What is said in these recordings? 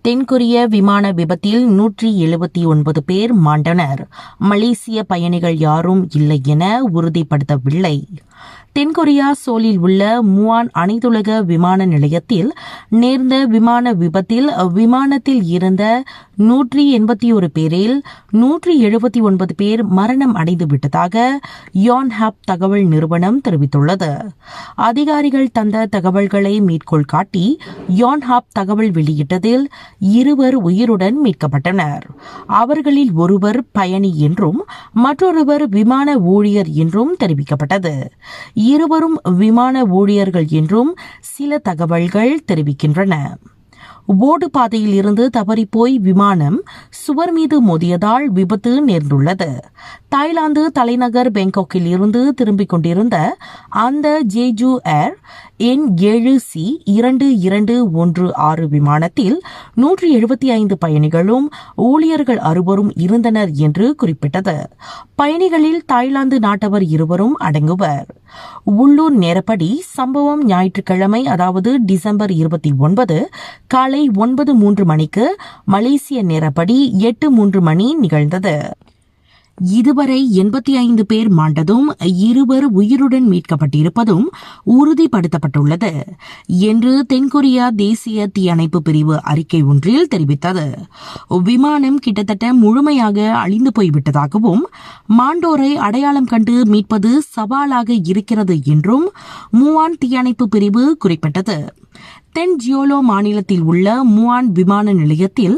தென்கொரிய விமான விபத்தில் 179 பேர் மாண்டனர். மலேசிய பயணிகள் யாரும் இல்லை என உறுதிப்படுத்தவில்லை. தென்கொரியா சோலில் உள்ள முவான் அனைத்துலக விமான நிலையத்தில் நேர்ந்த விமான விபத்தில் விமானத்தில் இருந்த 181 பேரில் 179 பேர் மரணம் அடைந்துவிட்டதாக யோன்ஹாப் தகவல் நிறுவனம் தெரிவித்துள்ளது. அதிகாரிகள் தந்த தகவல்களை மேற்கோள் காட்டி யோன்ஹாப் தகவல் வெளியிட்டதில் 2 உயிருடன் மீட்கப்பட்டனர். அவர்களில் ஒருவர் பயணி என்றும் மற்றொருவர் விமான ஊழியர் என்றும் தெரிவிக்கப்பட்டது. இருவரும் விமான ஊழியர்கள் என்றும் சில தகவல்கள் தெரிவிக்கின்றன. ஓடு பாதையில் இருந்து தவறிப்போய் விமானம் சுவர் மீது மோதியதால் விபத்து நேர்ந்துள்ளது. தாய்லாந்து தலைநகர் பேங்காக்கில் இருந்து திரும்பிக் கொண்டிருந்த அந்த ஜேஜூ ஏர் N7C2216 விமானத்தில் 175 பயணிகளும் ஊழியர்கள் 6 இருந்தனர் என்று குறிப்பிட்டது. பயணிகளில் தாய்லாந்து நாட்டவர் 2 அடங்குவர். உள்ளூர் நேரப்படி சம்பவம் ஞாயிற்றுக்கிழமை, அதாவது டிசம்பர் 29 காலை 9:03 மணிக்கு, மலேசிய நேரப்படி 8:03 மணி நிகழ்ந்தது. இதுவரை 85 பேர் மாண்டதும் 2 உயிருடன் மீட்கப்பட்டிருப்பதும் உறுதிப்படுத்தப்பட்டுள்ளது என்று தென்கொரியா தேசிய தீயணைப்பு பிரிவு அறிக்கை ஒன்றில் தெரிவித்தது. விமானம் கிட்டத்தட்ட முழுமையாக அழிந்து போய்விட்டதாகவும் மாண்டோரை அடையாளம் கண்டு மீட்பது சவாலாக இருக்கிறது என்றும் முவான் தீயணைப்பு பிரிவு குறிப்பிட்டது. தென் ஜியோலோ மாநிலத்தில் உள்ள முவான் விமான நிலையத்தில்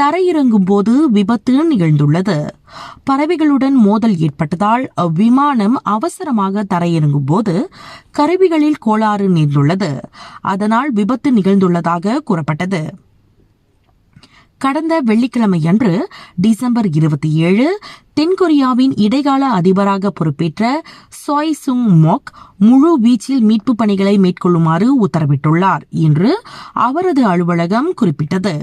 தரையிறங்கும் போது விபத்து நிகழ்ந்துள்ளது. பறவைகளுடன் மோதல் ஏற்பட்டதால் விமானம் அவசரமாக தரையிறங்கும் போது கருவிகளில் கோளாறு நேர்ந்துள்ளது. அதனால் விபத்து நிகழ்ந்துள்ளதாக கூறப்பட்டது. கடந்த வெள்ளிக்கிழமையன்று டிசம்பர் 27 தென்கொரியாவின் இடைக்கால அதிபராக பொறுப்பேற்ற சோய் சுங் மோக் முழு வீச்சில் மீட்பு பணிகளை மேற்கொள்ளுமாறு உத்தரவிட்டுள்ளார் என்று அவரது அலுவலகம் குறிப்பிட்டது.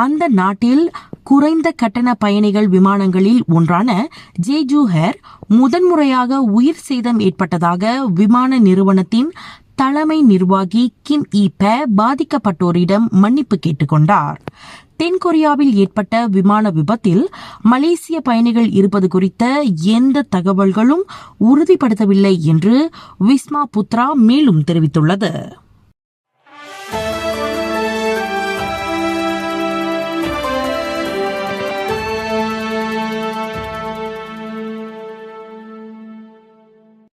அந்த நாட்டில் குறைந்த கட்டண பயணிகள் விமானங்களில் ஒன்றான ஜேஜூ ஏர் முதன்முறையாக உயிர் சேதம் ஏற்பட்டதாக விமான நிறுவனத்தின் தலைமை நிர்வாகி கிம் இ பே பாதிக்கப்பட்டோரிடம் மன்னிப்பு கேட்டுக்கொண்டார். தென்கொரியாவில் ஏற்பட்ட விமான விபத்தில் மலேசிய பயணிகள் இருப்பது குறித்த எந்த தகவல்களும் உறுதிப்படுத்தவில்லை என்று விஸ்மா புத்ரா மேலும் தெரிவித்துள்ளது.